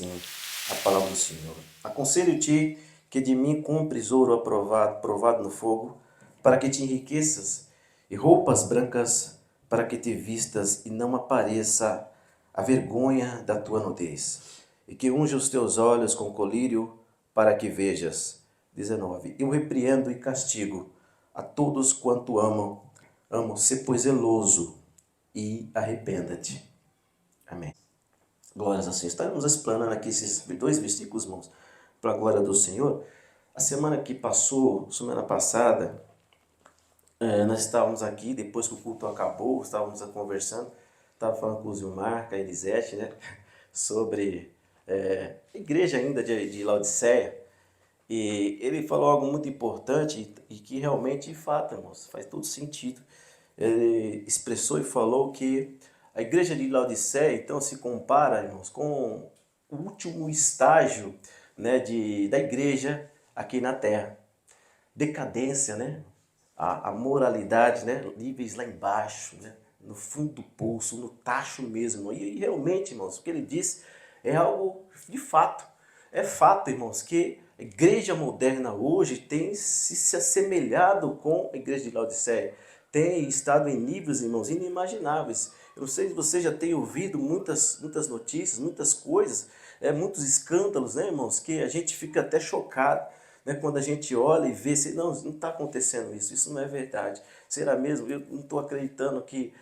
assim a palavra do Senhor. Aconselho-te que de mim compres ouro aprovado, provado no fogo, para que te enriqueças, e roupas brancas, para que te vistas e não apareça a vergonha da tua nudez. E que unja os teus olhos com colírio, para que vejas. 19. Eu repreendo e castigo a todos quanto amo, sê pois zeloso e arrependa-te. Amém. Glórias a Senhor. Estamos explanando aqui esses dois versículos, irmãos, para a glória do Senhor. A semana que passou, semana passada, nós estávamos aqui, depois que o culto acabou, estávamos conversando, estava falando com o Zilmar, com a Elisete, né, sobre a igreja ainda de Laodiceia, e ele falou algo muito importante e que realmente, de fato, irmãos, faz todo sentido. Ele expressou e falou que a igreja de Laodiceia, então, se compara, irmãos, com o último estágio, né, da igreja aqui na Terra. Decadência, né? A moralidade, né? Níveis lá embaixo, né? No fundo do poço, no tacho mesmo. E realmente, irmãos, o que ele disse é algo de fato. É fato, irmãos, que a igreja moderna hoje tem se assemelhado com a igreja de Laodiceia. Tem estado em níveis, irmãos, inimagináveis. Eu não sei se você já tem ouvido muitas notícias, muitas coisas, muitos escândalos, né, irmãos, que a gente fica até chocado, né, quando a gente olha e vê, se não está acontecendo isso não é verdade. Será mesmo? Eu não estou acreditando que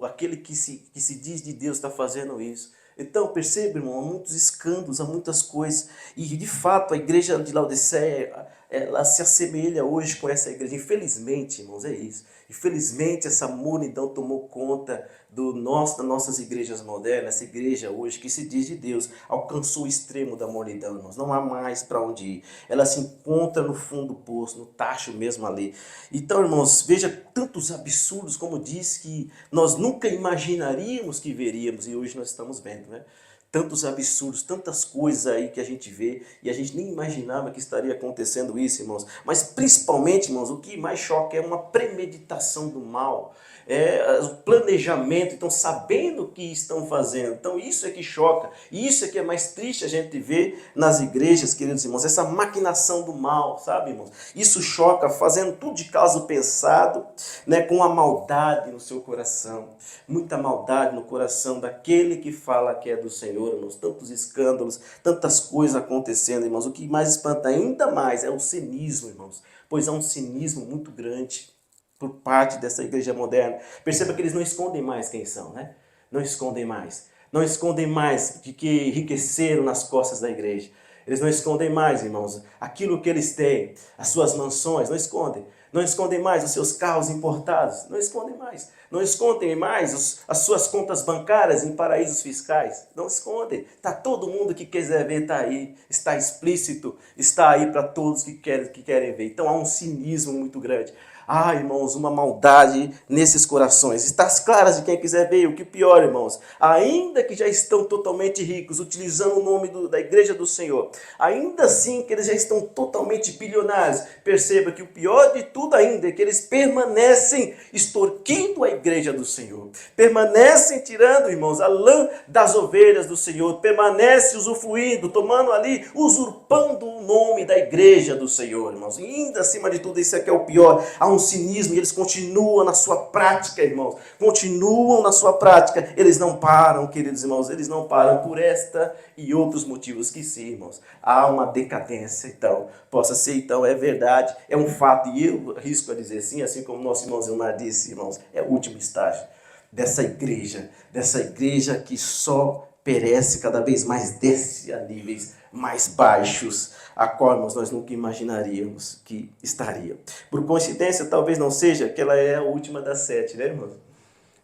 aquele que se diz de Deus está fazendo isso. Então, perceba, irmão, há muitos escândalos, há muitas coisas. E, de fato, a igreja de Laodiceia, ela se assemelha hoje com essa igreja. Infelizmente, irmãos, é isso. Infelizmente, essa mornidão tomou conta das nossas igrejas modernas. Essa igreja hoje, que se diz de Deus, alcançou o extremo da mornidão, irmãos. Não há mais para onde ir. Ela se encontra no fundo do poço, no tacho mesmo ali. Então, irmãos, veja tantos absurdos, como diz, que nós nunca imaginaríamos que veríamos, e hoje nós estamos vendo, né? Tantos absurdos, tantas coisas aí que a gente vê e a gente nem imaginava que estaria acontecendo isso, irmãos. Mas principalmente, irmãos, o que mais choca é uma premeditação do mal, o planejamento, então sabendo o que estão fazendo. Então isso é que choca, e isso é que é mais triste a gente ver nas igrejas, queridos irmãos, essa maquinação do mal, sabe, irmãos? Isso choca, fazendo tudo de caso pensado, né, com a maldade no seu coração, muita maldade no coração daquele que fala que é do Senhor, irmãos. Tantos escândalos, tantas coisas acontecendo, irmãos. O que mais espanta ainda mais é o cinismo, irmãos, pois há um cinismo muito grande por parte dessa igreja moderna. Perceba que eles não escondem mais quem são, né? Não escondem mais. Não escondem mais de que enriqueceram nas costas da igreja. Eles não escondem mais, irmãos, aquilo que eles têm, as suas mansões, não escondem. Não escondem mais os seus carros importados, não escondem mais. Não escondem mais as suas contas bancárias em paraísos fiscais, não escondem. Está todo mundo que quiser ver, está aí, está explícito, está aí para todos que querem ver. Então há um cinismo muito grande. Ah, irmãos, uma maldade nesses corações. Está claras de quem quiser ver. O que pior, irmãos, ainda que já estão totalmente ricos, utilizando o nome da igreja do Senhor, ainda assim que eles já estão totalmente bilionários, perceba que o pior de tudo ainda é que eles permanecem extorquindo a igreja do Senhor. Permanecem tirando, irmãos, a lã das ovelhas do Senhor. Permanecem usufruindo, tomando ali, usurpando o nome da igreja do Senhor, irmãos. E ainda acima de tudo, isso aqui é o pior. Há um cinismo e eles continuam na sua prática, irmãos. Continuam na sua prática. Eles não param, queridos irmãos. Eles não param por esta e outros motivos que sim, irmãos. Há uma decadência, então. Possa ser, então, é verdade, é um fato. E eu risco a dizer sim, assim como nosso irmão Zilmar disse, irmãos, é o último estágio dessa igreja que só perece, cada vez mais desce a níveis mais baixos, a qual nós nunca imaginaríamos que estaria. Por coincidência, talvez não seja que ela é a última das 7, né, irmãos?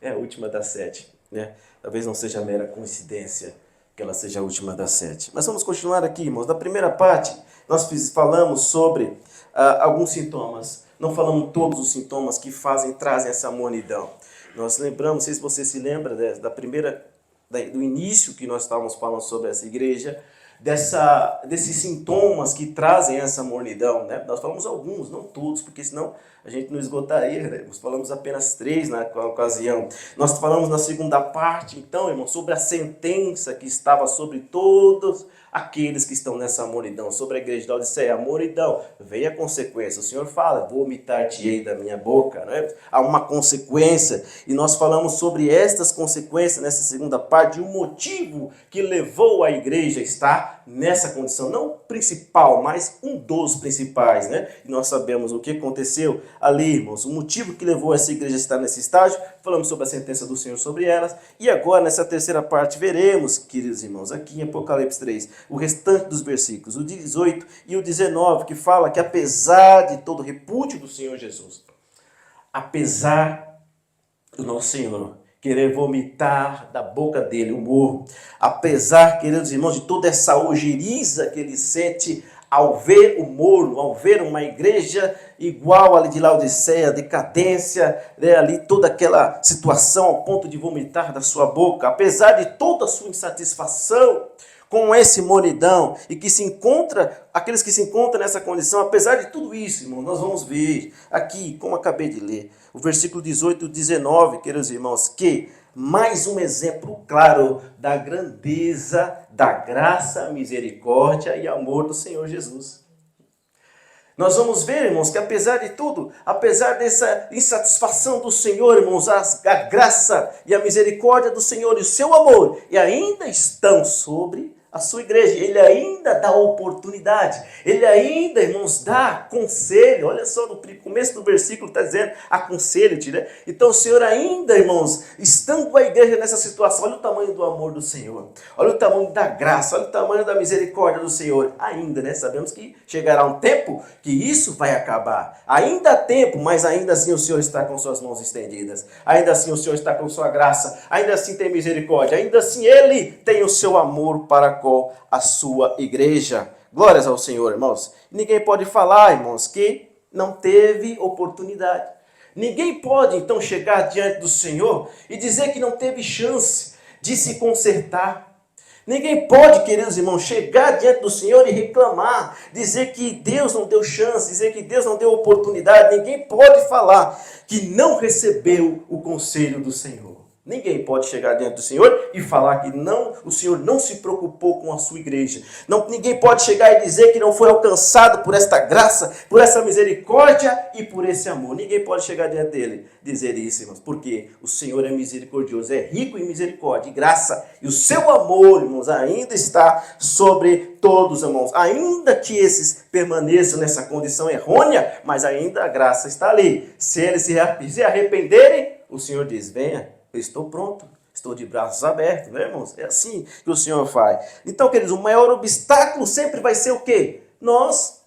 É a última das 7, né? Talvez não seja mera coincidência que ela seja a última das 7. Mas vamos continuar aqui, irmãos. Na primeira parte, nós falamos sobre alguns sintomas. Não falamos todos os sintomas que trazem essa mornidão. Nós lembramos, não sei se você se lembra do início que nós estávamos falando sobre essa igreja, desses sintomas que trazem essa mornidão, né? Nós falamos alguns, não todos, porque senão a gente não esgotaria, né? Nós falamos apenas 3 na ocasião. Nós falamos na segunda parte, então, irmão, sobre a sentença que estava sobre todos aqueles que estão nessa mornidão, sobre a igreja de Laodiceia, a mornidão, veio a consequência. O Senhor fala, vomitar-te-ei da minha boca, né? Há uma consequência, e nós falamos sobre estas consequências nessa segunda parte, e o motivo que levou a igreja a estar nessa condição, não principal, mas um dos principais, né? E nós sabemos o que aconteceu ali, irmãos, o motivo que levou essa igreja a estar nesse estágio, falamos sobre a sentença do Senhor sobre elas, e agora nessa terceira parte veremos, queridos irmãos, aqui em Apocalipse 3, o restante dos versículos, o 18 e o 19, que fala que apesar de todo o repúdio do Senhor Jesus, apesar do nosso Senhor querer vomitar da boca dele o morro, apesar, queridos irmãos, de toda essa ojeriza que ele sente ao ver o morno, ao ver uma igreja igual ali de Laodiceia, decadência, né, ali toda aquela situação ao ponto de vomitar da sua boca, apesar de toda a sua insatisfação com esse mornidão, e que se encontra, aqueles que se encontram nessa condição, apesar de tudo isso, irmão, nós vamos ver aqui, como acabei de ler, o versículo 18 e 19, queridos irmãos, que mais um exemplo claro da grandeza, da graça, misericórdia e amor do Senhor Jesus. Nós vamos ver, irmãos, que apesar de tudo, apesar dessa insatisfação do Senhor, irmãos, a graça e a misericórdia do Senhor e o seu amor, e ainda estão sobre a sua igreja. Ele ainda dá oportunidade. Ele ainda, irmãos, dá conselho. Olha só, no começo do versículo está dizendo, aconselho-te, né? Então o Senhor ainda, irmãos, estando a igreja nessa situação, olha o tamanho do amor do Senhor. Olha o tamanho da graça, olha o tamanho da misericórdia do Senhor. Ainda, né? Sabemos que chegará um tempo que isso vai acabar. Ainda há tempo, mas ainda assim o Senhor está com suas mãos estendidas. Ainda assim o Senhor está com sua graça. Ainda assim tem misericórdia. Ainda assim Ele tem o seu amor para com a sua igreja. Glórias ao Senhor, irmãos. Ninguém pode falar, irmãos, que não teve oportunidade. Ninguém pode, então, chegar diante do Senhor e dizer que não teve chance de se consertar. Ninguém pode, queridos irmãos, chegar diante do Senhor e reclamar, dizer que Deus não deu chance, dizer que Deus não deu oportunidade. Ninguém pode falar que não recebeu o conselho do Senhor. Ninguém pode chegar diante do Senhor e falar que não, o Senhor não se preocupou com a sua igreja. Não, ninguém pode chegar e dizer que não foi alcançado por esta graça, por essa misericórdia e por esse amor. Ninguém pode chegar diante dele e dizer isso, irmãos, porque o Senhor é misericordioso, é rico em misericórdia e graça. E o seu amor, irmãos, ainda está sobre todos, irmãos. Ainda que esses permaneçam nessa condição errônea, mas ainda a graça está ali. Se eles se arrependerem, o Senhor diz, venha. Eu estou pronto, estou de braços abertos, né, irmãos? É assim que o Senhor faz. Então, queridos, o maior obstáculo sempre vai ser o quê? Nós.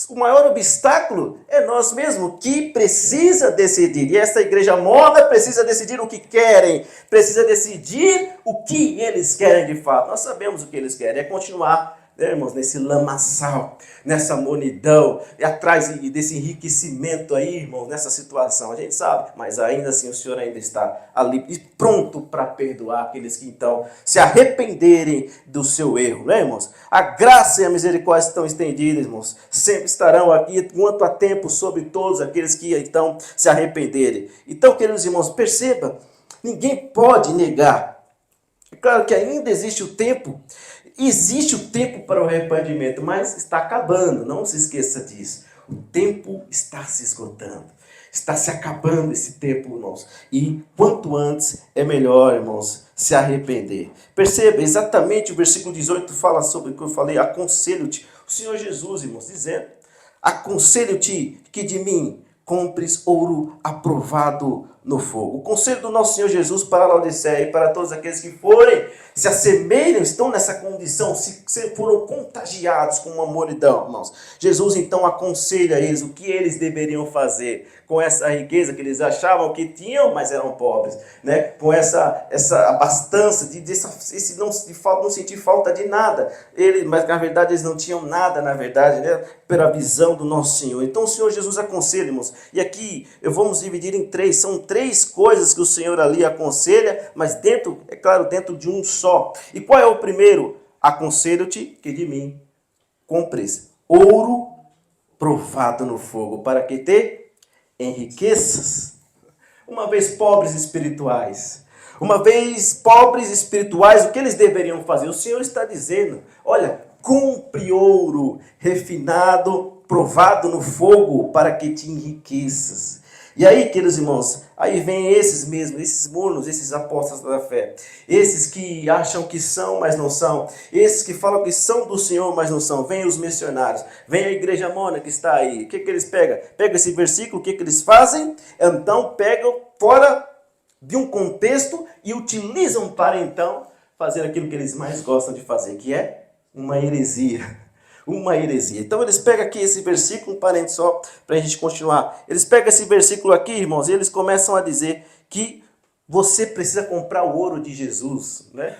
O maior obstáculo é nós mesmos, que precisa decidir. E essa igreja morna precisa decidir o que querem, precisa decidir o que eles querem de fato. Nós sabemos o que eles querem, é continuar, né, irmãos, nesse lamaçal, nessa monidão, e atrás desse enriquecimento aí, irmãos, nessa situação. A gente sabe, mas ainda assim o Senhor ainda está ali e pronto para perdoar aqueles que então se arrependerem do seu erro, né, irmãos? A graça e a misericórdia estão estendidas, irmãos, sempre estarão aqui quanto há tempo sobre todos aqueles que então se arrependerem. Então, queridos irmãos, perceba, ninguém pode negar. É claro que ainda existe o tempo. Existe o tempo para o arrependimento, mas está acabando, não se esqueça disso. O tempo está se esgotando, está se acabando esse tempo, irmãos. E quanto antes é melhor, irmãos, se arrepender. Perceba, exatamente o versículo 18 fala sobre o que eu falei, aconselho-te. O Senhor Jesus, irmãos, dizendo, aconselho-te que de mim compres ouro aprovado no fogo. O conselho do nosso Senhor Jesus para a Laodiceia e para todos aqueles que forem, se assemelham, estão nessa condição, se foram contagiados com uma mornidão, irmãos. Jesus então aconselha eles o que eles deveriam fazer com essa riqueza que eles achavam que tinham, mas eram pobres, né? Com essa abastança, não sentir falta de nada. Mas na verdade eles não tinham nada, na verdade, né? Pela visão do nosso Senhor. Então o Senhor Jesus aconselha, irmãos. E aqui vamos dividir em três. São três coisas que o Senhor ali aconselha, mas dentro, é claro, dentro de um só. E qual é o primeiro? aconselho-te que de mim compres ouro provado no fogo, para que te enriqueças. Uma vez pobres espirituais, o que eles deveriam fazer? O Senhor está dizendo, olha, compre ouro refinado, provado no fogo, para que te enriqueças. E aí, queridos irmãos, aí vem esses mesmos, esses monos, esses apóstolos da fé. Esses que acham que são, mas não são. Esses que falam que são do Senhor, mas não são. Vem os missionários, vem a igreja mona que está aí. O que eles pegam? Pegam esse versículo, o que eles fazem? Então pegam fora de um contexto e utilizam para então fazer aquilo que eles mais gostam de fazer, que é uma heresia. Uma heresia. Então eles pegam aqui esse versículo, um parente só, para a gente continuar. Eles pegam esse versículo aqui, irmãos, e eles começam a dizer que você precisa comprar o ouro de Jesus, né?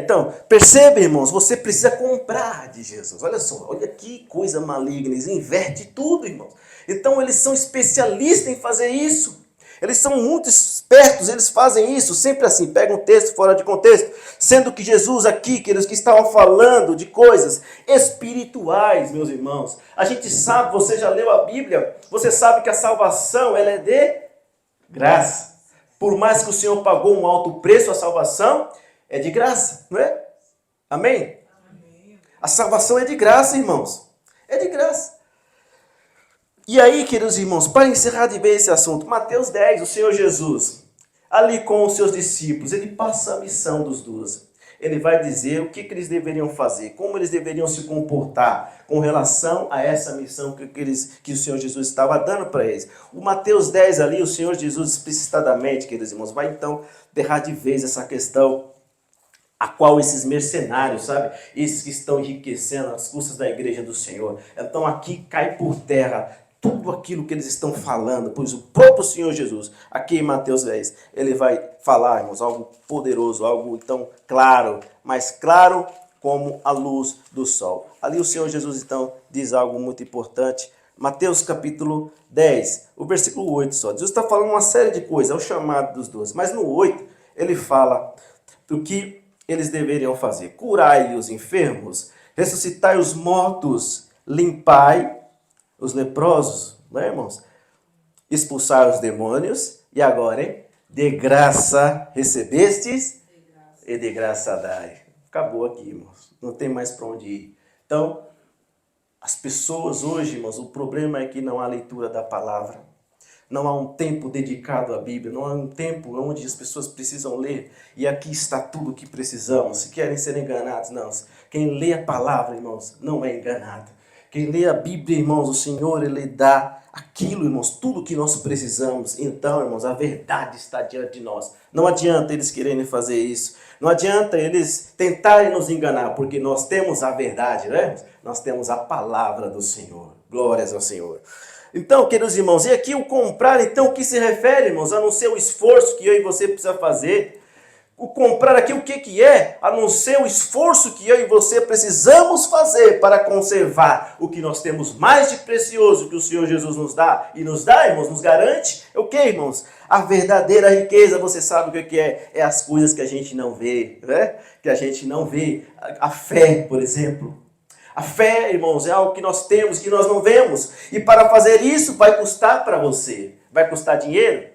Então, percebe, irmãos, você precisa comprar de Jesus. Olha só, olha que coisa maligna, eles invertem tudo, irmãos. Então eles são especialistas em fazer isso. Eles são muito espertos, eles fazem isso, sempre assim, pegam um texto fora de contexto, sendo que Jesus aqui, queridos, que estavam falando de coisas espirituais, meus irmãos. A gente sabe, você já leu a Bíblia, você sabe que a salvação, ela é de graça. Por mais que o Senhor pagou um alto preço, a salvação é de graça, não é? Amém? Amém. A salvação é de graça, irmãos. É de graça. E aí, queridos irmãos, para encerrar de vez esse assunto, Mateus 10, o Senhor Jesus, ali com os seus discípulos, ele passa a missão dos 12. Ele vai dizer o que eles deveriam fazer, como eles deveriam se comportar com relação a essa missão que o Senhor Jesus estava dando para eles. O Mateus 10 ali, o Senhor Jesus explicitadamente, queridos irmãos, vai então derrar de vez essa questão a qual esses mercenários, sabe? Esses que estão enriquecendo as custas da igreja do Senhor. Então aqui cai por terra tudo aquilo que eles estão falando, pois o próprio Senhor Jesus, aqui em Mateus 10, ele vai falar, irmãos, algo poderoso, algo então claro, mais claro como a luz do sol. Ali o Senhor Jesus então diz algo muito importante. Mateus capítulo 10, o versículo 8 só. Jesus está falando uma série de coisas, é o chamado dos 12. Mas no 8, ele fala do que eles deveriam fazer. Curai os enfermos, ressuscitai os mortos, limpai os leprosos, não é, irmãos? Expulsar os demônios, e agora, hein? De graça recebestes e de graça dai. Acabou aqui, irmãos. Não tem mais para onde ir. Então, as pessoas hoje, irmãos, o problema é que não há leitura da palavra. Não há um tempo dedicado à Bíblia, não há um tempo onde as pessoas precisam ler. E aqui está tudo o que precisamos. Se querem ser enganados, não. Quem lê a palavra, irmãos, não é enganado. Quem lê a Bíblia, irmãos, o Senhor, Ele dá aquilo, irmãos, tudo que nós precisamos. Então, irmãos, a verdade está diante de nós. Não adianta eles quererem fazer isso. Não adianta eles tentarem nos enganar, porque nós temos a verdade, né? Nós temos a palavra do Senhor. Glórias ao Senhor. Então, queridos irmãos, e aqui o comprar, então, o que se refere, irmãos, a não ser o esforço que eu e você precisa fazer. O comprar aqui o que é? A não ser o esforço que eu e você precisamos fazer para conservar o que nós temos mais de precioso que o Senhor Jesus nos dá. E nos dá, irmãos, nos garante. É o que, irmãos? A verdadeira riqueza, você sabe o que é? É as coisas que a gente não vê, né? Que a gente não vê. A fé, por exemplo. A fé, irmãos, é algo que nós temos, que nós não vemos. E para fazer isso vai custar para você. Vai custar dinheiro?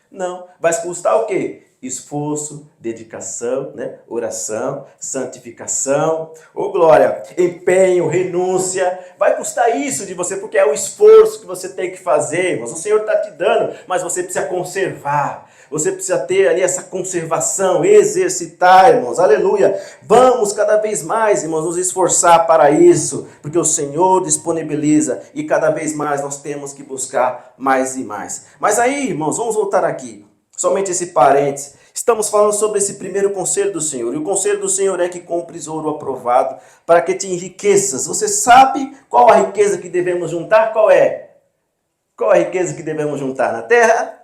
Não. Vai custar o quê? Esforço, dedicação, né? Oração, santificação, glória, empenho, renúncia. Vai custar isso de você, porque é o esforço que você tem que fazer, mas o Senhor está te dando, mas você precisa conservar. Você precisa ter ali essa conservação, exercitar, irmãos, aleluia. Vamos cada vez mais, irmãos, nos esforçar para isso, porque o Senhor disponibiliza e cada vez mais nós temos que buscar mais e mais. Mas aí, irmãos, vamos voltar aqui. Somente esse parênteses. Estamos falando sobre esse primeiro conselho do Senhor. E o conselho do Senhor é que compres ouro aprovado para que te enriqueças. Você sabe qual a riqueza que devemos juntar? Qual é? Qual a riqueza que devemos juntar? Na terra?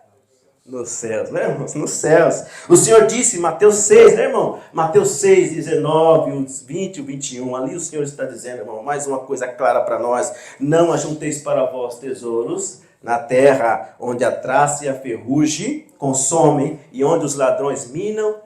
Nos céus, né, irmãos? Nos céus. O Senhor disse em Mateus 6, né, irmão? Mateus 6, 19, 20 e 21. Ali o Senhor está dizendo, irmão, mais uma coisa clara para nós. Não ajunteis para vós tesouros na terra, onde a traça e a ferrugem consomem, e onde os ladrões minam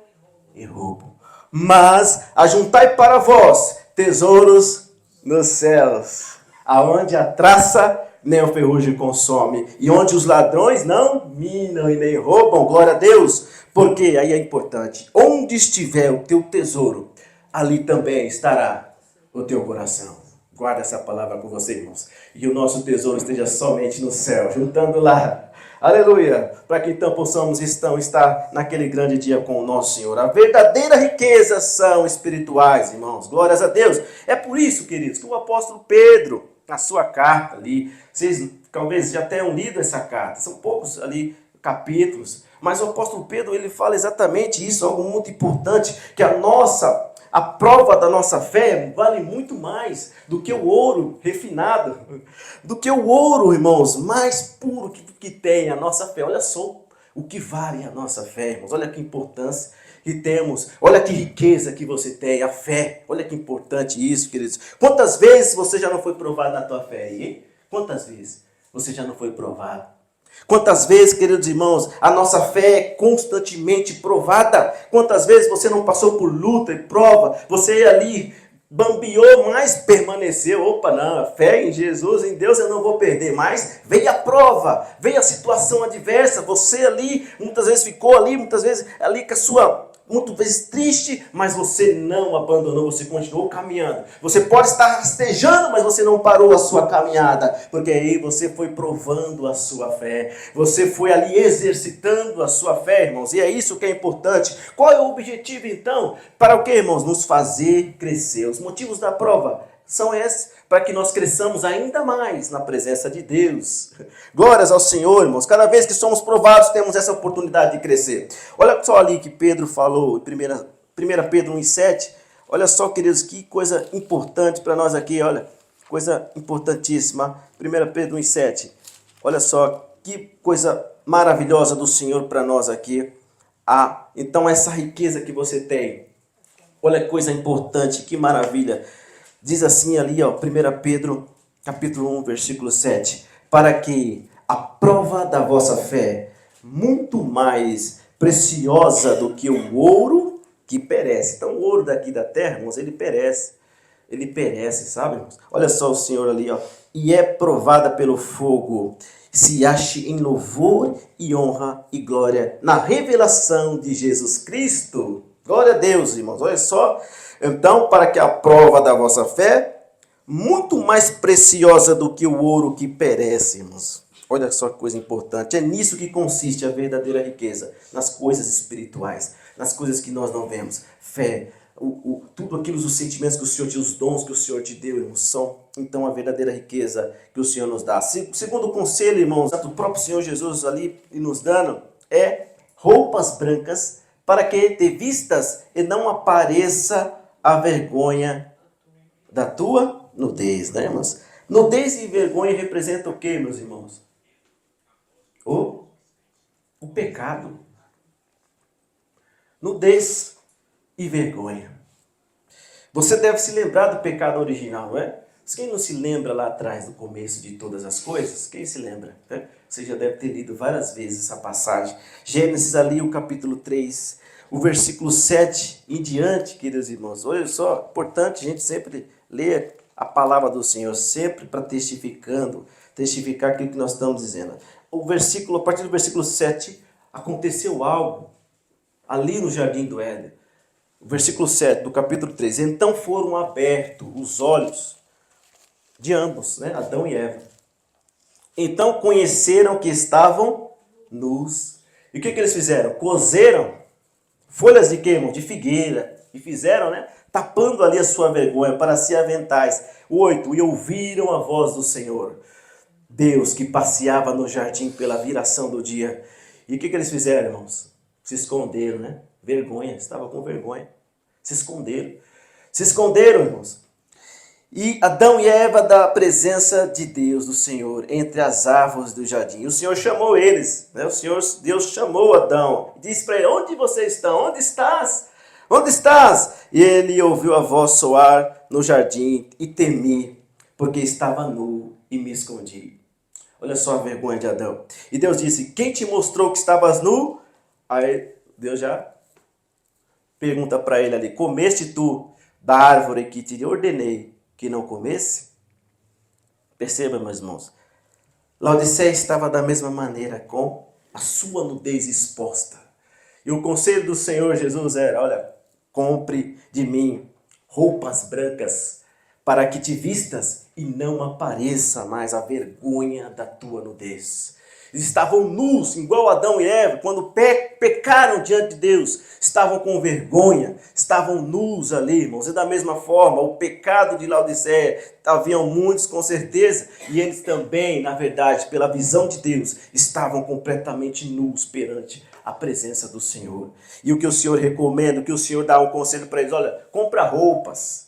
e roubam. Mas ajuntai para vós tesouros nos céus, aonde a traça nem o ferrugem consome, e onde os ladrões não minam e nem roubam, glória a Deus, porque aí é importante, onde estiver o teu tesouro, ali também estará o teu coração. Guarda essa palavra com você, irmãos, e o nosso tesouro esteja somente no céu, juntando lá. Aleluia! Para que então possamos estar naquele grande dia com o nosso Senhor. A verdadeira riqueza são espirituais, irmãos. Glórias a Deus. É por isso, queridos, que o apóstolo Pedro, na sua carta ali, vocês talvez já tenham lido essa carta, são poucos ali capítulos, mas o apóstolo Pedro, ele fala exatamente isso, algo muito importante, que a prova da nossa fé vale muito mais do que o ouro refinado, do que o ouro, irmãos, mais puro que tem a nossa fé. Olha só o que vale a nossa fé, irmãos. Olha que importância que temos. Olha que riqueza que você tem, a fé. Olha que importante isso, queridos. Quantas vezes você já não foi provado na tua fé, hein? Quantas vezes você já não foi provado? Quantas vezes, queridos irmãos, a nossa fé é constantemente provada? Quantas vezes você não passou por luta e prova? Você ali bambiou, mas permaneceu. Opa, não, a fé em Jesus, em Deus eu não vou perder. Mas veio a prova, veio a situação adversa. Você ali, muitas vezes ficou ali, muitas vezes ali com a sua... muitas vezes triste, mas você não abandonou, você continuou caminhando. Você pode estar rastejando, mas você não parou a sua caminhada, porque aí você foi provando a sua fé. Você foi ali exercitando a sua fé, irmãos, e é isso que é importante. Qual é o objetivo, então? Para o que, irmãos? Nos fazer crescer. Os motivos da prova são esses, para que nós cresçamos ainda mais na presença de Deus. Glórias ao Senhor, irmãos. Cada vez que somos provados, temos essa oportunidade de crescer. Olha só ali que Pedro falou, 1 Pedro 1,7. Olha só, queridos, que coisa importante para nós aqui, olha. Coisa importantíssima. 1 Pedro 1,7. Olha só, que coisa maravilhosa do Senhor para nós aqui. Então essa riqueza que você tem. Olha que coisa importante, que maravilha. Diz assim ali, ó, 1 Pedro, capítulo 1, versículo 7. Para que a prova da vossa fé, muito mais preciosa do que o ouro que perece. Então o ouro daqui da terra, irmãos, ele perece. Ele perece, sabe, irmãos? Olha só o Senhor ali, ó. E é provada pelo fogo, se ache em louvor e honra e glória na revelação de Jesus Cristo. Glória a Deus, irmãos. Olha só. Então, para que a prova da vossa fé, muito mais preciosa do que o ouro que perece, irmãos. Olha só que coisa importante. É nisso que consiste a verdadeira riqueza. Nas coisas espirituais. Nas coisas que nós não vemos. Fé. Tudo aquilo, os sentimentos que o Senhor te, os dons que o Senhor te deu, irmãos, são então a verdadeira riqueza que o Senhor nos dá. Segundo o conselho, irmãos, do próprio Senhor Jesus ali nos dando, é roupas brancas, para que te vistas e não apareça a vergonha da tua nudez, né, irmãos? Nudez e vergonha representam o que, meus irmãos? O pecado. Nudez e vergonha. Você deve se lembrar do pecado original, não é? Quem não se lembra lá atrás, no começo de todas as coisas? Quem se lembra? Né? Você já deve ter lido várias vezes essa passagem. Gênesis ali, o capítulo 3, o versículo 7 em diante, queridos irmãos. Olha só, importante a gente sempre ler a palavra do Senhor, sempre para testificar aquilo que nós estamos dizendo. A partir do versículo 7, aconteceu algo ali no jardim do Éden. O versículo 7 do capítulo 3. Então foram abertos os olhos de ambos, né? Adão e Eva. Então conheceram que estavam nus. E o que eles fizeram? Cozeram folhas de quê, irmão? De figueira. E fizeram, né? Tapando ali a sua vergonha para se aventais. 8. E ouviram a voz do Senhor, Deus, que passeava no jardim pela viração do dia. E o que eles fizeram, irmãos? Se esconderam, né? Vergonha, estava com vergonha. Se esconderam. Se esconderam, irmãos. E Adão e Eva da presença de Deus, do Senhor, entre as árvores do jardim. O Senhor chamou eles, né? Deus chamou Adão. E disse para ele, onde vocês estão? Onde estás? Onde estás? E ele ouviu a voz soar no jardim e temi, porque estava nu e me escondi. Olha só a vergonha de Adão. E Deus disse, quem te mostrou que estavas nu? Aí Deus já pergunta para ele ali: comeste tu da árvore que te ordenei que não comesse? Perceba, meus irmãos, Laodiceia estava da mesma maneira, com a sua nudez exposta. E o conselho do Senhor Jesus era: olha, compre de mim roupas brancas, para que te vistas e não apareça mais a vergonha da tua nudez. Eles estavam nus, igual Adão e Eva, quando pecaram diante de Deus, estavam com vergonha, estavam nus ali, irmãos. E da mesma forma, o pecado de Laodiceia, haviam muitos com certeza, e eles também, na verdade, pela visão de Deus, estavam completamente nus perante a presença do Senhor. E o que o Senhor recomenda, o que o Senhor dá um conselho para eles: olha, compra roupas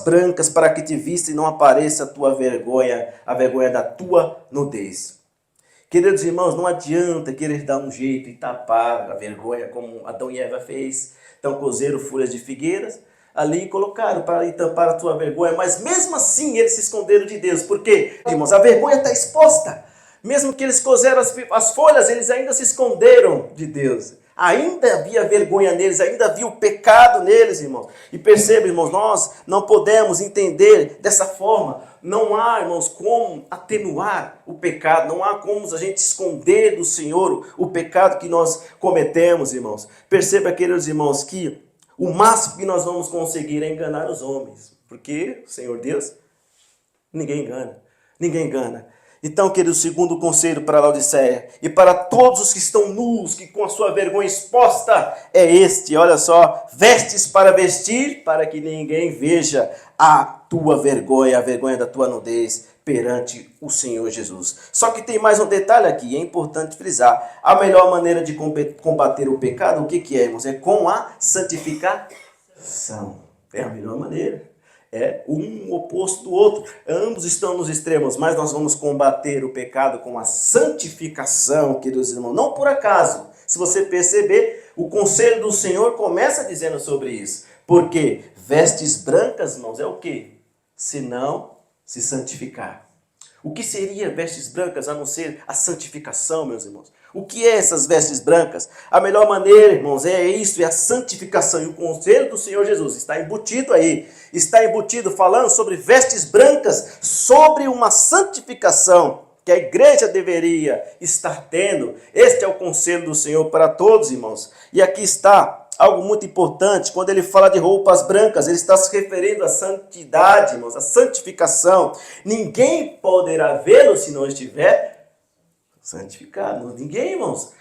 brancas para que te vista e não apareça a tua vergonha, a vergonha da tua nudez. Queridos irmãos, não adianta querer dar um jeito e tapar a vergonha como Adão e Eva fez. Então cozeram folhas de figueiras ali e colocaram para tampar a tua vergonha, mas mesmo assim eles se esconderam de Deus. Por quê? Irmãos, a vergonha está exposta. Mesmo que eles cozeram as folhas, eles ainda se esconderam de Deus. Ainda havia vergonha neles, ainda havia o pecado neles, irmãos. E perceba, irmãos, nós não podemos entender dessa forma. Não há, irmãos, como atenuar o pecado. Não há como a gente esconder do Senhor o pecado que nós cometemos, irmãos. Perceba, queridos irmãos, que o máximo que nós vamos conseguir é enganar os homens. Porque o Senhor Deus, ninguém engana. Ninguém engana. Então, querido, o segundo conselho para Laodiceia e para todos os que estão nus, que com a sua vergonha exposta, é este: olha só, vestes para vestir, para que ninguém veja a tua vergonha, a vergonha da tua nudez perante o Senhor Jesus. Só que tem mais um detalhe aqui, é importante frisar: a melhor maneira de combater o pecado, o que é, irmãos? É com a santificação. É a melhor maneira. É um oposto do outro. Ambos estão nos extremos, mas nós vamos combater o pecado com a santificação, queridos irmãos. Não por acaso. Se você perceber, o conselho do Senhor começa dizendo sobre isso. Porque vestes brancas, irmãos, é o quê? Se não se santificar. O que seria vestes brancas a não ser a santificação, meus irmãos? O que é essas vestes brancas? A melhor maneira, irmãos, é isso, é a santificação. E o conselho do Senhor Jesus está embutido aí. Está embutido falando sobre vestes brancas, sobre uma santificação que a igreja deveria estar tendo. Este é o conselho do Senhor para todos, irmãos. E aqui está algo muito importante: quando ele fala de roupas brancas, ele está se referindo à santidade, irmãos, à santificação. Ninguém poderá vê-lo se não estiver santificado. Ninguém, irmãos.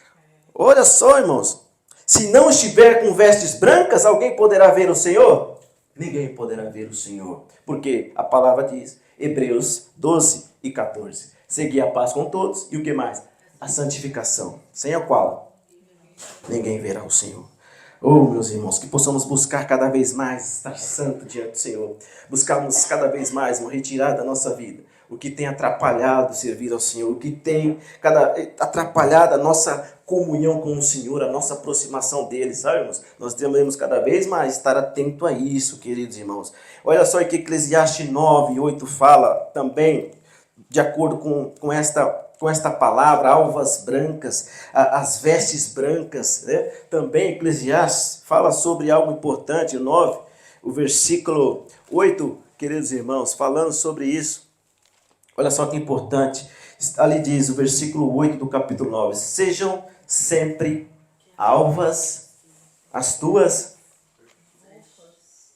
Olha só, irmãos. Se não estiver com vestes brancas, alguém poderá ver o Senhor? Ninguém poderá ver o Senhor. Porque a palavra diz, Hebreus 12 e 14. Seguir a paz com todos e o que mais? A santificação, sem a qual ninguém verá o Senhor. Oh, meus irmãos, que possamos buscar cada vez mais estar santo diante do Senhor. Buscarmos cada vez mais retirar da nossa vida o que tem atrapalhado servir ao Senhor, o que tem atrapalhado a nossa comunhão com o Senhor, a nossa aproximação dele, sabe, irmãos? Nós devemos cada vez mais estar atento a isso, queridos irmãos. Olha só que Eclesiastes 9, 8 fala também, de acordo com esta palavra, alvas brancas, as vestes brancas, né? Também Eclesiastes fala sobre algo importante, o versículo 8, queridos irmãos, falando sobre isso. Olha só que importante, ali diz o versículo 8 do capítulo 9, sejam sempre alvas as tuas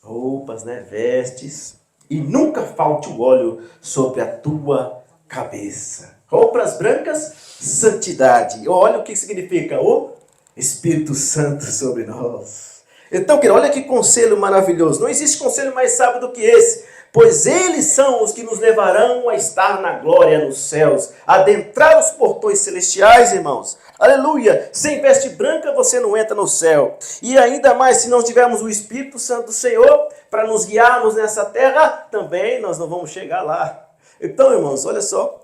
roupas, né? Vestes, e nunca falte o óleo sobre a tua cabeça. Roupas brancas, santidade. Olha o que significa o Espírito Santo sobre nós. Então, olha que conselho maravilhoso. Não existe conselho mais sábio do que esse. Pois eles são os que nos levarão a estar na glória nos céus, adentrar os portões celestiais, irmãos. Aleluia! Sem veste branca você não entra no céu. E ainda mais, se não tivermos o Espírito Santo do Senhor para nos guiarmos nessa terra, também nós não vamos chegar lá. Então, irmãos, olha só,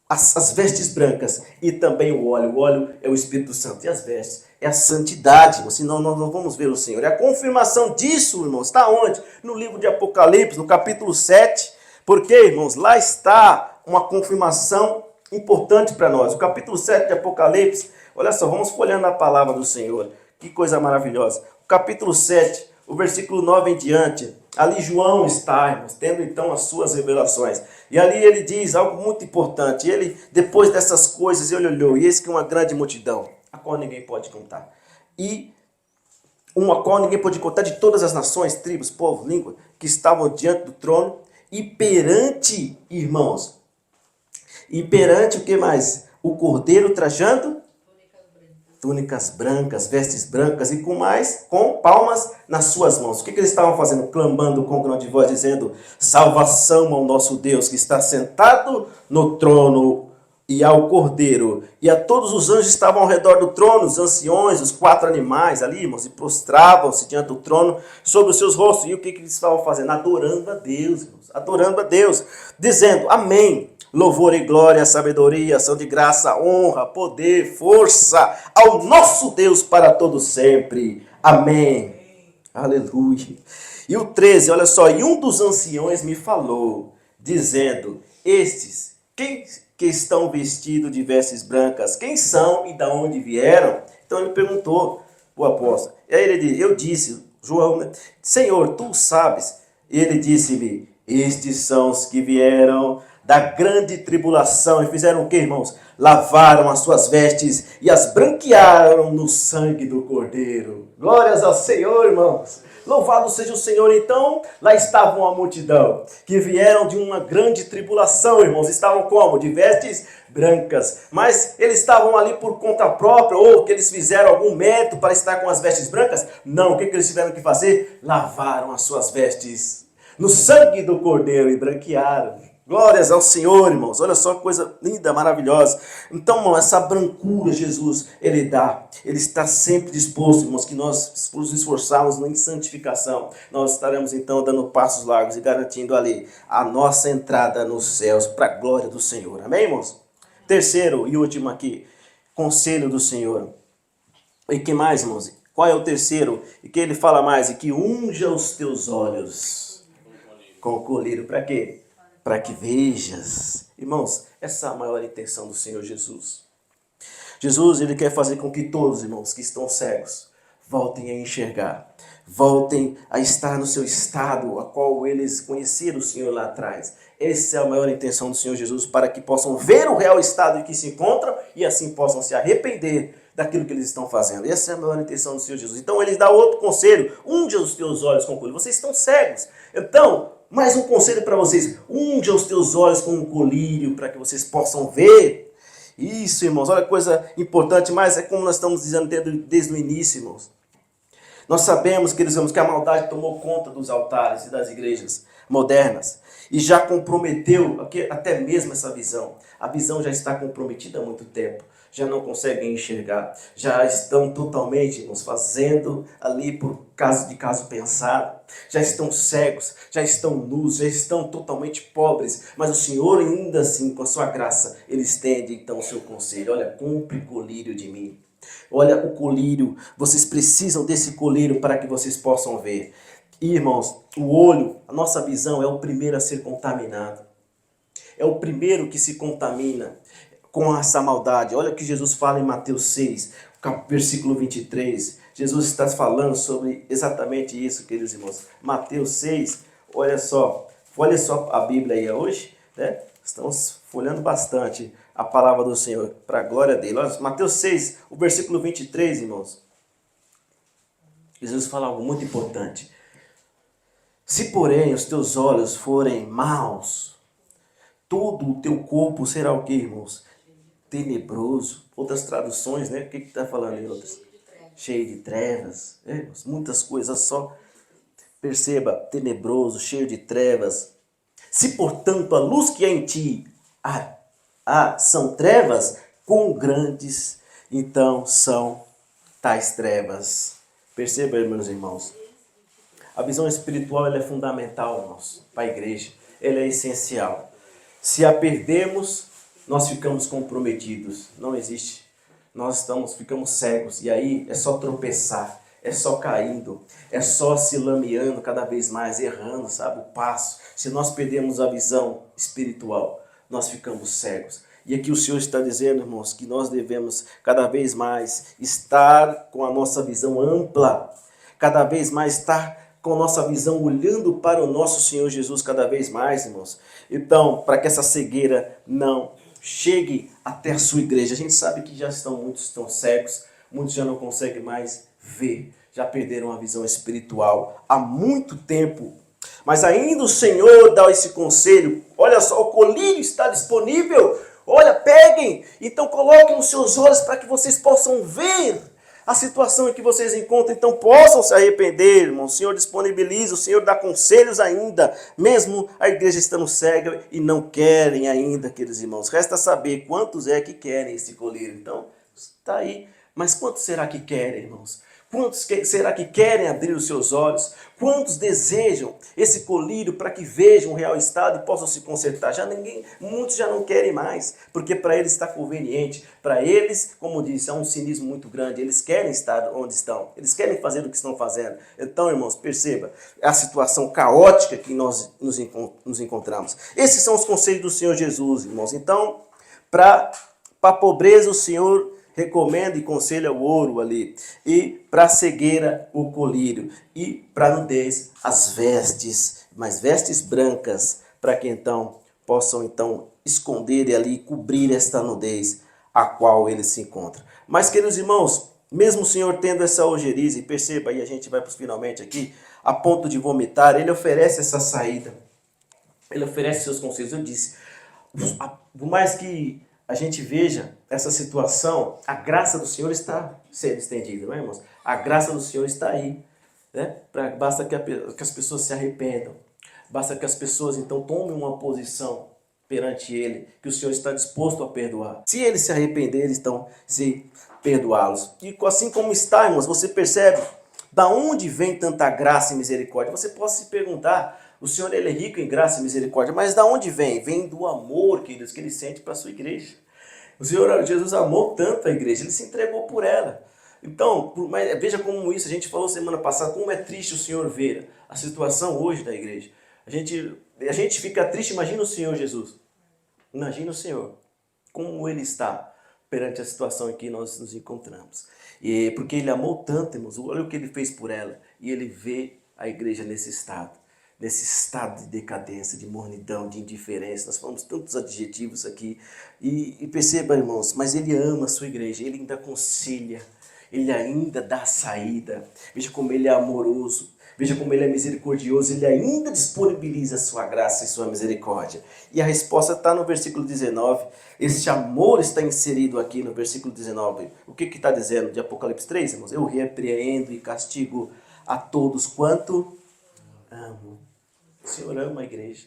as vestes brancas e também o óleo é o Espírito Santo, e as vestes é a santidade, senão nós não vamos ver o Senhor. E a confirmação disso, irmãos, está onde? No livro de Apocalipse, no capítulo 7, porque, irmãos, lá está uma confirmação importante para nós. O capítulo 7 de Apocalipse, olha só, vamos folhando a palavra do Senhor, que coisa maravilhosa. capítulo 7, o versículo 9 em diante, ali João está, irmãos, tendo então as suas revelações. E ali ele diz algo muito importante. Ele, depois dessas coisas, ele olhou, e eis que uma grande multidão, a qual ninguém pode contar. E uma qual ninguém pode contar, de todas as nações, tribos, povos, língua, que estavam diante do trono, e perante, irmãos, e perante o que mais? O cordeiro trajando túnicas brancas, vestes brancas e com palmas nas suas mãos. O que eles estavam fazendo? Clamando com grande voz, dizendo: salvação ao nosso Deus que está sentado no trono e ao cordeiro. E a todos os anjos estavam ao redor do trono, os anciões, os 4 animais ali, irmãos, e prostravam-se diante do trono sobre os seus rostos. E o que eles estavam fazendo? Adorando a Deus, irmãos, adorando a Deus, dizendo: amém. Louvor e glória, sabedoria, ação de graça, honra, poder, força ao nosso Deus para todo sempre. Amém. Aleluia. E o 13, olha só, e um dos anciões me falou, dizendo: estes, quem que estão vestidos de vestes brancas, quem são e de onde vieram? Então ele perguntou o apóstolo. E aí ele disse, eu disse, João, né? Senhor, tu sabes. E ele disse-me: estes são os que vieram da grande tribulação e fizeram o que, irmãos? Lavaram as suas vestes e as branquearam no sangue do Cordeiro. Glórias ao Senhor, irmãos. Louvado seja o Senhor. Então, lá estavam a multidão, que vieram de uma grande tribulação, irmãos. Estavam como? De vestes brancas. Mas eles estavam ali por conta própria, ou que eles fizeram algum mérito para estar com as vestes brancas? Não. O que eles tiveram que fazer? Lavaram as suas vestes no sangue do Cordeiro e branquearam. Glórias ao Senhor, irmãos. Olha só que coisa linda, maravilhosa. Então, irmão, essa brancura Jesus, Ele dá. Ele está sempre disposto, irmãos, que nós nos esforçarmos em santificação. Nós estaremos, então, dando passos largos e garantindo ali a nossa entrada nos céus para a glória do Senhor. Amém, irmãos? Terceiro e último aqui, conselho do Senhor. E que mais, irmãos? Qual é o terceiro? E que Ele fala mais? E que unja os teus olhos com o colírio. Para quê? Para que vejas. Irmãos, essa é a maior intenção do Senhor Jesus. Jesus, Ele quer fazer com que todos, irmãos, que estão cegos, voltem a enxergar. Voltem a estar no seu estado, a qual eles conheceram o Senhor lá atrás. Essa é a maior intenção do Senhor Jesus, para que possam ver o real estado em que se encontram e assim possam se arrepender daquilo que eles estão fazendo. Essa é a maior intenção do Senhor Jesus. Então, Ele dá outro conselho. Unja os teus olhos com o colírio. Vocês estão cegos. Então, mais um conselho para vocês: unja os teus olhos com um colírio para que vocês possam ver. Isso, irmãos, olha que coisa importante, mas é como nós estamos dizendo desde o início, irmãos. Nós sabemos, queridos irmãos, que a maldade tomou conta dos altares e das igrejas modernas e já comprometeu até mesmo essa visão. A visão já está comprometida há muito tempo. Já não conseguem enxergar, já estão totalmente, irmãos, fazendo ali por caso pensado, já estão cegos, já estão nus, já estão totalmente pobres, mas o Senhor ainda assim, com a sua graça, Ele estende então o seu conselho: olha, compre colírio de mim, olha o colírio, vocês precisam desse colírio para que vocês possam ver. E, irmãos, o olho, a nossa visão é o primeiro a ser contaminado, é o primeiro que se contamina com essa maldade. Olha o que Jesus fala em Mateus 6, versículo 23. Jesus está falando sobre exatamente isso, queridos irmãos. Mateus 6, olha só a Bíblia aí hoje, né? Estamos folhando bastante a palavra do Senhor, para a glória dele. Olha, Mateus 6, o versículo 23, irmãos. Jesus fala algo muito importante. Se, porém, os teus olhos forem maus, todo o teu corpo será o que, irmãos? Tenebroso. Outras traduções, né? O que está falando em outras? Cheio de trevas. Muitas coisas só. Perceba, tenebroso, cheio de trevas. Se, portanto, a luz que há em ti são trevas, quão grandes então são tais trevas. Perceba, meus irmãos. A visão espiritual ela é fundamental, irmãos, para a igreja. Ela é essencial. Se a perdemos, nós ficamos comprometidos. Não existe. Nós ficamos cegos. E aí é só tropeçar, é só caindo, é só se lameando cada vez mais, errando, sabe, o passo. Se nós perdemos a visão espiritual, nós ficamos cegos. E aqui o Senhor está dizendo, irmãos, que nós devemos cada vez mais estar com a nossa visão ampla, cada vez mais estar com nossa visão olhando para o nosso Senhor Jesus cada vez mais, irmãos. Então, para que essa cegueira não chegue até a sua igreja. A gente sabe que muitos estão cegos, muitos já não conseguem mais ver, já perderam a visão espiritual há muito tempo. Mas ainda o Senhor dá esse conselho. Olha só, o colírio está disponível. Olha, peguem. Então coloquem os seus olhos para que vocês possam ver a situação em que vocês encontram. Então possam se arrepender, irmão. O Senhor disponibiliza, o Senhor dá conselhos ainda. Mesmo a igreja estando cega e não querem ainda, queridos irmãos. Resta saber quantos é que querem esse colírio. Então, está aí. Mas quantos será que querem, irmãos? Quantos será que querem abrir os seus olhos? Quantos desejam esse colírio para que vejam o real estado e possam se consertar? Muitos já não querem mais, porque para eles está conveniente. Para eles, como disse, há um cinismo muito grande. Eles querem estar onde estão. Eles querem fazer o que estão fazendo. Então, irmãos, perceba a situação caótica que nós nos encontramos. Esses são os conselhos do Senhor Jesus, irmãos. Então, para a pobreza, o Senhor recomenda e conselha o ouro ali, e para a cegueira o colírio, e para a nudez as vestes, mas vestes brancas, para que então possam então esconder e ali cobrir esta nudez a qual ele se encontra. Mas, queridos irmãos, mesmo o Senhor tendo essa ojeriza, e perceba aí, a gente vai para os finalmente aqui, a ponto de vomitar, ele oferece essa saída, ele oferece seus conselhos. Eu disse, por mais que a gente veja essa situação, a graça do Senhor está sendo estendida, não é, irmãos? A graça do Senhor está aí. Né? Basta que as pessoas se arrependam. Basta que as pessoas então tomem uma posição perante Ele, que o Senhor está disposto a perdoar. Se eles se arrependerem, então se perdoá-los. E assim como está, irmãos, você percebe da onde vem tanta graça e misericórdia? Você pode se perguntar, o Senhor ele é rico em graça e misericórdia, mas da onde vem? Vem do amor, queridos, que ele sente para a sua igreja. O Senhor Jesus amou tanto a igreja, ele se entregou por ela. Então, veja como isso, a gente falou semana passada, como é triste o Senhor ver a situação hoje da igreja. A gente fica triste, imagina o Senhor Jesus. Imagina o Senhor, como ele está perante a situação em que nós nos encontramos. E porque ele amou tanto, irmãos, olha o que ele fez por ela. E ele vê a igreja nesse estado de decadência, de mornidão, de indiferença. Nós falamos tantos adjetivos aqui. E perceba, irmãos, mas ele ama a sua igreja, ele ainda aconselha, ele ainda dá saída. Veja como ele é amoroso. Veja como ele é misericordioso, ele ainda disponibiliza a sua graça e sua misericórdia. E a resposta está no versículo 19. Este amor está inserido aqui no versículo 19. O que está dizendo de Apocalipse 3, irmãos? Eu repreendo e castigo a todos quanto amo. O Senhor ama a igreja.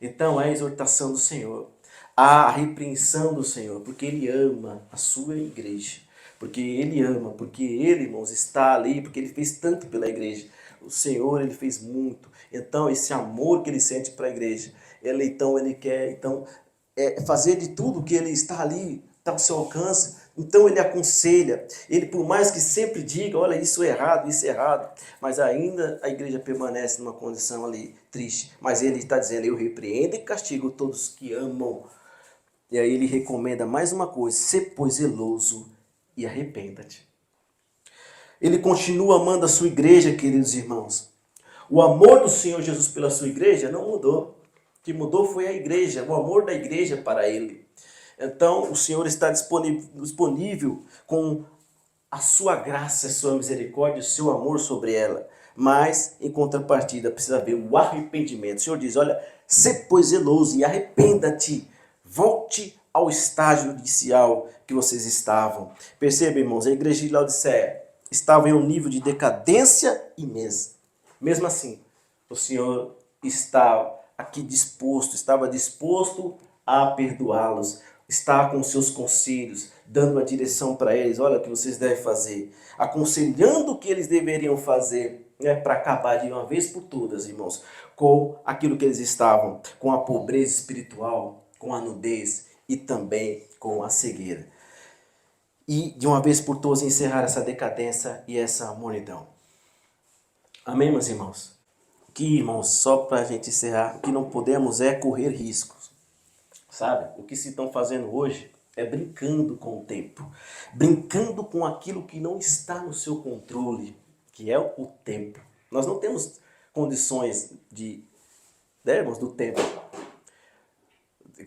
Então, a exortação do Senhor, a repreensão do Senhor, porque Ele ama a sua igreja. Porque Ele ama, porque Ele, irmãos, está ali, porque Ele fez tanto pela igreja. O Senhor, Ele fez muito. Então, esse amor que Ele sente para a igreja, Ele quer fazer de tudo que Ele está ali, está ao seu alcance. Então, Ele aconselha. Ele, por mais que sempre diga, olha, isso é errado, mas ainda a igreja permanece numa condição ali triste. Mas Ele está dizendo, eu repreendo e castigo todos que amam. E aí Ele recomenda mais uma coisa, ser pois zeloso e arrependa-te. Ele continua amando a sua igreja, queridos irmãos. O amor do Senhor Jesus pela sua igreja não mudou. O que mudou foi a igreja, o amor da igreja para Ele. Então, o Senhor está disponível com a sua graça, a sua misericórdia, o seu amor sobre ela. Mas, em contrapartida, precisa haver o arrependimento. O Senhor diz, olha, sê pois zeloso e arrependa-te. Volte ao estágio inicial que vocês estavam. Perceba, irmãos, a igreja de Laodiceia estava em um nível de decadência imensa. Mesmo assim, o Senhor estava disposto a perdoá-los, está com seus conselhos, dando a direção para eles, olha o que vocês devem fazer, aconselhando o que eles deveriam fazer, né, para acabar de uma vez por todas, irmãos, com aquilo que eles estavam, com a pobreza espiritual, com a nudez e também com a cegueira. E de uma vez por todas encerrar essa decadência e essa mornidão. Amém, meus irmãos? Que, irmãos, só para a gente encerrar, o que não podemos é correr riscos. Sabe? O que se estão fazendo hoje é brincando com o tempo. Brincando com aquilo que não está no seu controle. que é o tempo. Nós não temos condições de, né, irmãos, do tempo.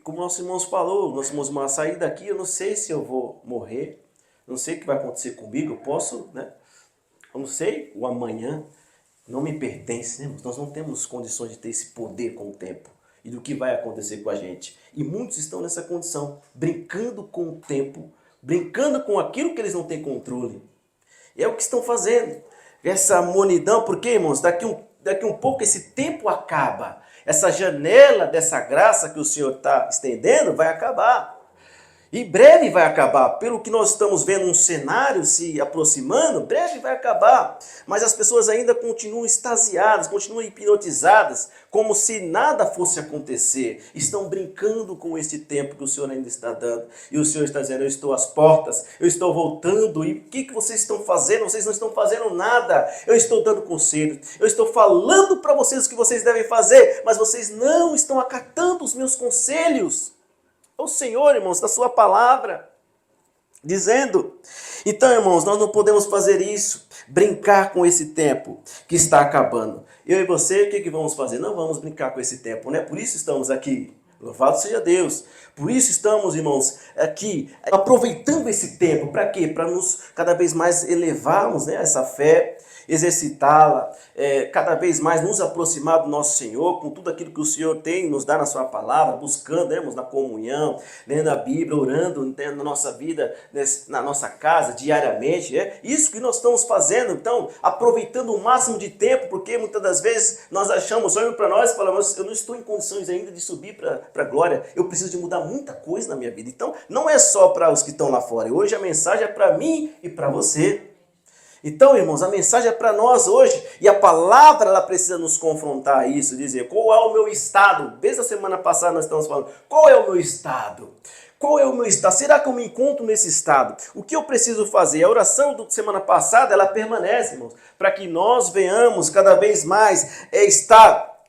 Como nosso irmão falou, nosso irmão, sair daqui, eu não sei se eu vou morrer, não sei o que vai acontecer comigo, eu posso, né? Eu não sei, o amanhã não me pertence, né? Nós não temos condições de ter esse poder com o tempo e do que vai acontecer com a gente. E muitos estão nessa condição, brincando com o tempo, brincando com aquilo que eles não têm controle. E é o que estão fazendo. Essa monidão, porque, irmãos, daqui um pouco esse tempo acaba. Essa janela dessa graça que o Senhor está estendendo vai acabar. E breve vai acabar, pelo que nós estamos vendo um cenário se aproximando, breve vai acabar. Mas as pessoas ainda continuam extasiadas, continuam hipnotizadas, como se nada fosse acontecer. Estão brincando com esse tempo que o Senhor ainda está dando. E o Senhor está dizendo, eu estou às portas, eu estou voltando. E o que vocês estão fazendo? Vocês não estão fazendo nada. Eu estou dando conselhos, eu estou falando para vocês o que vocês devem fazer, mas vocês não estão acatando os meus conselhos. O Senhor, irmãos, da sua palavra, dizendo. Então, irmãos, nós não podemos fazer isso, brincar com esse tempo que está acabando. Eu e você, o que vamos fazer? Não vamos brincar com esse tempo, né? Por isso estamos aqui. Louvado seja Deus. Por isso estamos, irmãos, aqui, aproveitando esse tempo. Para quê? Para nos cada vez mais elevarmos, né, essa fé, exercitá-la, cada vez mais nos aproximar do nosso Senhor, com tudo aquilo que o Senhor tem, nos dá na sua palavra, buscando, irmãos, na comunhão, lendo a Bíblia, orando na nossa vida, na nossa casa, diariamente. É isso que nós estamos fazendo, então, aproveitando o máximo de tempo, porque muitas das vezes nós achamos, olhando para nós e falamos, eu não estou em condições ainda de subir para a glória, eu preciso de mudar muita coisa na minha vida. Então, não é só para os que estão lá fora, hoje a mensagem é para mim e para você. Então, irmãos, a mensagem é para nós hoje, e a palavra ela precisa nos confrontar a isso, dizer qual é o meu estado. Desde a semana passada nós estamos falando, qual é o meu estado? Qual é o meu estado? Será que eu me encontro nesse estado? O que eu preciso fazer? A oração da semana passada, ela permanece, irmãos, para que nós venhamos cada vez mais estar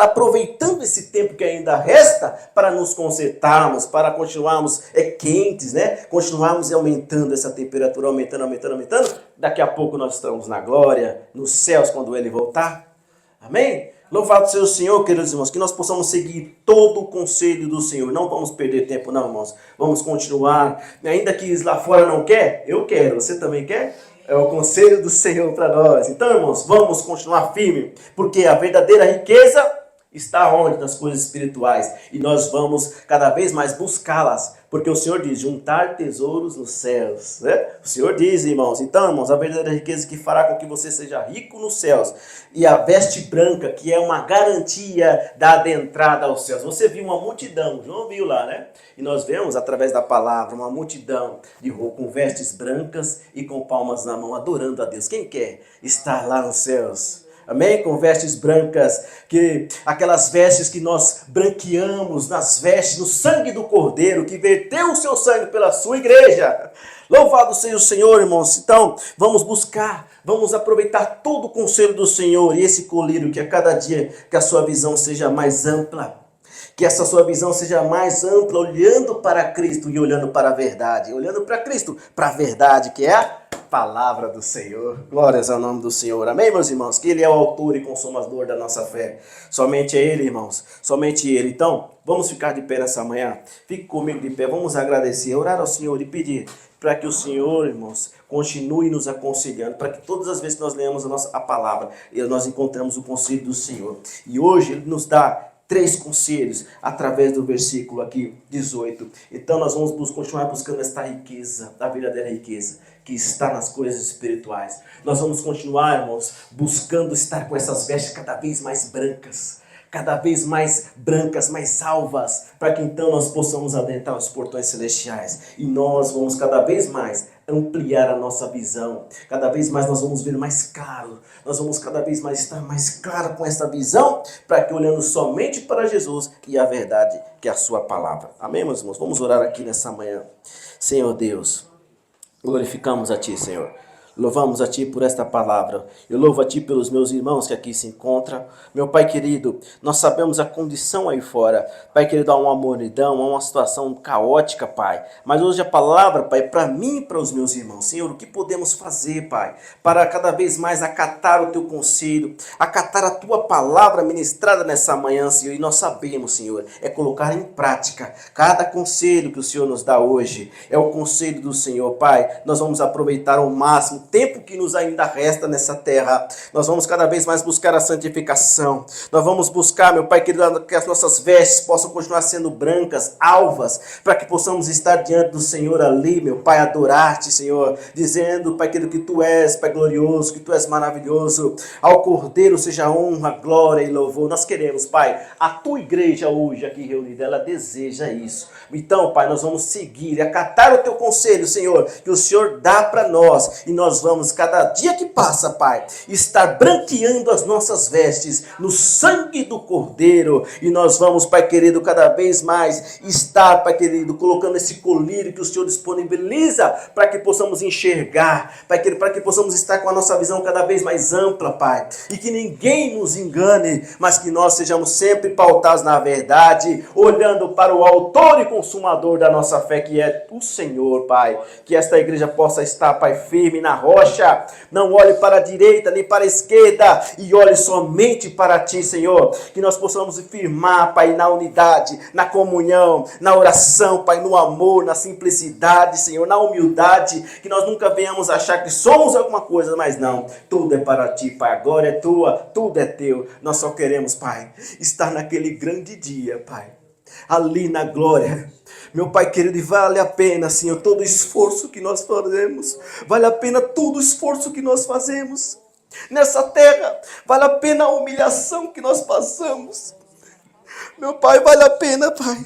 aproveitando esse tempo que ainda resta para nos consertarmos, para continuarmos quentes, né? Continuarmos aumentando essa temperatura, aumentando. Daqui a pouco nós estamos na glória, nos céus, quando Ele voltar. Amém? Louvado seja o Senhor, queridos irmãos, que nós possamos seguir todo o conselho do Senhor. Não vamos perder tempo, não, irmãos. Vamos continuar. Ainda que lá fora não quer, eu quero. Você também quer? É o conselho do Senhor para nós. Então, irmãos, vamos continuar firme, porque a verdadeira riqueza está onde? Nas coisas espirituais. E nós vamos cada vez mais buscá-las, porque o Senhor diz, juntar tesouros nos céus. Né? O Senhor diz, irmãos. Então, irmãos, a verdadeira riqueza que fará com que você seja rico nos céus. E a veste branca, que é uma garantia da adentrada aos céus. Você viu uma multidão, João viu lá, né? E nós vemos, através da palavra, uma multidão com vestes brancas e com palmas na mão, adorando a Deus. Quem quer estar lá nos céus? Amém? Com vestes brancas, aquelas vestes que nós branqueamos nas vestes, no sangue do Cordeiro, que verteu o seu sangue pela sua igreja. Louvado seja o Senhor, irmãos. Então, vamos buscar, vamos aproveitar todo o conselho do Senhor e esse colírio, que a cada dia que a sua visão seja mais ampla. Que essa sua visão seja mais ampla, olhando para Cristo e olhando para a verdade. Olhando para Cristo, para a verdade, que é a palavra do Senhor. Glórias ao nome do Senhor. Amém, meus irmãos? Que Ele é o autor e consumador da nossa fé. Somente é Ele, irmãos. Somente Ele. Então, vamos ficar de pé nessa manhã. Fique comigo de pé. Vamos agradecer, orar ao Senhor e pedir para que o Senhor, irmãos, continue nos aconselhando, para que todas as vezes que nós leamos a palavra, nós encontramos o conselho do Senhor. E hoje Ele nos dá 3 conselhos através do versículo aqui 18. Então nós vamos continuar buscando esta riqueza, a verdadeira riqueza, que está nas coisas espirituais. Nós vamos continuar, irmãos, buscando estar com essas vestes cada vez mais brancas, mais alvas, para que então nós possamos adentrar os portões celestiais. E nós vamos cada vez mais ampliar a nossa visão. Cada vez mais nós vamos ver mais claro. Nós vamos cada vez mais estar mais claro com essa visão, para que olhando somente para Jesus e a verdade, que é a sua palavra. Amém, meus irmãos? Vamos orar aqui nessa manhã. Senhor Deus, glorificamos a Ti, Senhor. Louvamos a Ti por esta palavra. Eu louvo a Ti pelos meus irmãos que aqui se encontram. Meu Pai querido, nós sabemos a condição aí fora. Pai querido, há uma mornidão, há uma situação caótica, Pai. Mas hoje a palavra, Pai, para mim e para os meus irmãos. Senhor, o que podemos fazer, Pai, para cada vez mais acatar o Teu conselho, acatar a Tua palavra ministrada nessa manhã, Senhor. E nós sabemos, Senhor, é colocar em prática cada conselho que o Senhor nos dá hoje. É o conselho do Senhor, Pai. Nós vamos aproveitar ao máximo tempo que nos ainda resta nessa terra. Nós vamos cada vez mais buscar a santificação. Nós vamos buscar, meu Pai querido, que as nossas vestes possam continuar sendo brancas, alvas, para que possamos estar diante do Senhor ali, meu Pai, adorar-te, Senhor, dizendo, Pai querido, que Tu és, Pai glorioso, que Tu és maravilhoso. Ao Cordeiro seja honra, glória e louvor. Nós queremos, Pai, a Tua igreja hoje aqui reunida, ela deseja isso. Então, Pai, nós vamos seguir e acatar o Teu conselho, Senhor, que o Senhor dá para nós, e nós vamos, cada dia que passa, Pai, estar branqueando as nossas vestes no sangue do Cordeiro, e nós vamos, Pai querido, cada vez mais estar, Pai querido, colocando esse colírio que o Senhor disponibiliza para que possamos enxergar, Pai querido, para que possamos estar com a nossa visão cada vez mais ampla, Pai, e que ninguém nos engane, mas que nós sejamos sempre pautados na verdade, olhando para o autor e consumador da nossa fé, que é o Senhor, Pai. Que esta igreja possa estar, Pai, firme na rocha. Não olhe para a direita nem para a esquerda e olhe somente para Ti, Senhor. Que nós possamos firmar, Pai, na unidade, na comunhão, na oração, Pai, no amor, na simplicidade, Senhor, na humildade. Que nós nunca venhamos achar que somos alguma coisa, mas não. Tudo é para Ti, Pai. A glória é Tua, tudo é Teu. Nós só queremos, Pai, estar naquele grande dia, Pai, ali na glória. Meu Pai querido, e vale a pena, Senhor, todo o esforço que nós fazemos. Vale a pena todo o esforço que nós fazemos nessa terra. Vale a pena a humilhação que nós passamos. Meu Pai, vale a pena, Pai.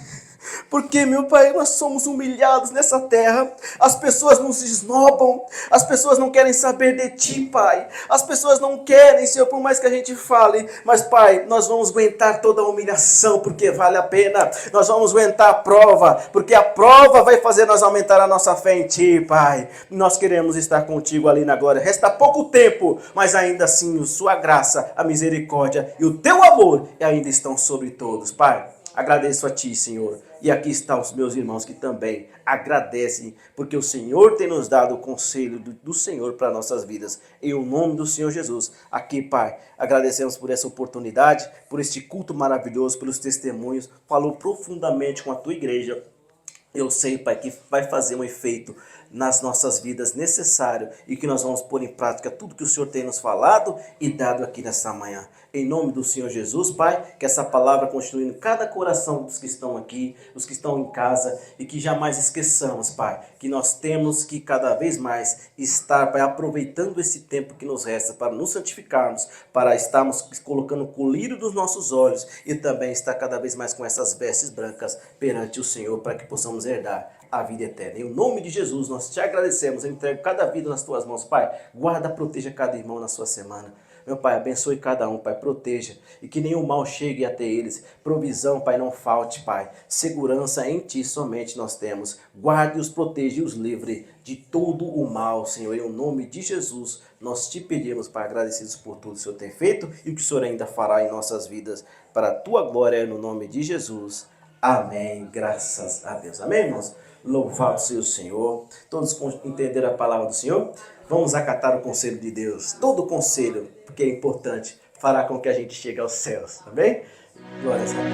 Porque, meu Pai, nós somos humilhados nessa terra. As pessoas nos esnobam. As pessoas não querem saber de Ti, Pai. As pessoas não querem, Senhor, por mais que a gente fale. Mas, Pai, nós vamos aguentar toda a humilhação, porque vale a pena. Nós vamos aguentar a prova, porque a prova vai fazer nós aumentar a nossa fé em Ti, Pai. Nós queremos estar contigo ali na glória. Resta pouco tempo, mas ainda assim, a Sua graça, a misericórdia e o Teu amor ainda estão sobre todos, Pai. Agradeço a Ti, Senhor. E aqui estão os meus irmãos que também agradecem, porque o Senhor tem nos dado o conselho do Senhor para nossas vidas. Em o nome do Senhor Jesus. Aqui, Pai, agradecemos por essa oportunidade, por este culto maravilhoso, pelos testemunhos. Falou profundamente com a Tua igreja. Eu sei, Pai, que vai fazer um efeito nas nossas vidas necessário e que nós vamos pôr em prática tudo que o Senhor tem nos falado e dado aqui nessa manhã. Em nome do Senhor Jesus, Pai, que essa palavra continue em cada coração dos que estão aqui, dos que estão em casa, e que jamais esqueçamos, Pai, que nós temos que cada vez mais estar, Pai, aproveitando esse tempo que nos resta para nos santificarmos, para estarmos colocando o colírio dos nossos olhos e também estar cada vez mais com essas vestes brancas perante o Senhor, para que possamos herdar a vida eterna. Em nome de Jesus, nós te agradecemos. Eu entrego cada vida nas Tuas mãos, Pai. Guarda, proteja cada irmão na sua semana. Meu Pai, abençoe cada um, Pai, proteja, e que nenhum mal chegue até eles. Provisão, Pai, não falte, Pai. Segurança em Ti somente nós temos. Guarde-os, proteja e os livre de todo o mal, Senhor. Em nome de Jesus, nós te pedimos, Pai, agradecidos por tudo que o Senhor tem feito e o que o Senhor ainda fará em nossas vidas. Para a Tua glória, no nome de Jesus. Amém. Graças a Deus. Amém, irmãos? Louvado seja o Senhor. Todos entenderam a palavra do Senhor? Vamos acatar o conselho de Deus. Todo conselho, porque é importante, fará com que a gente chegue aos céus. Amém? Glórias a Deus.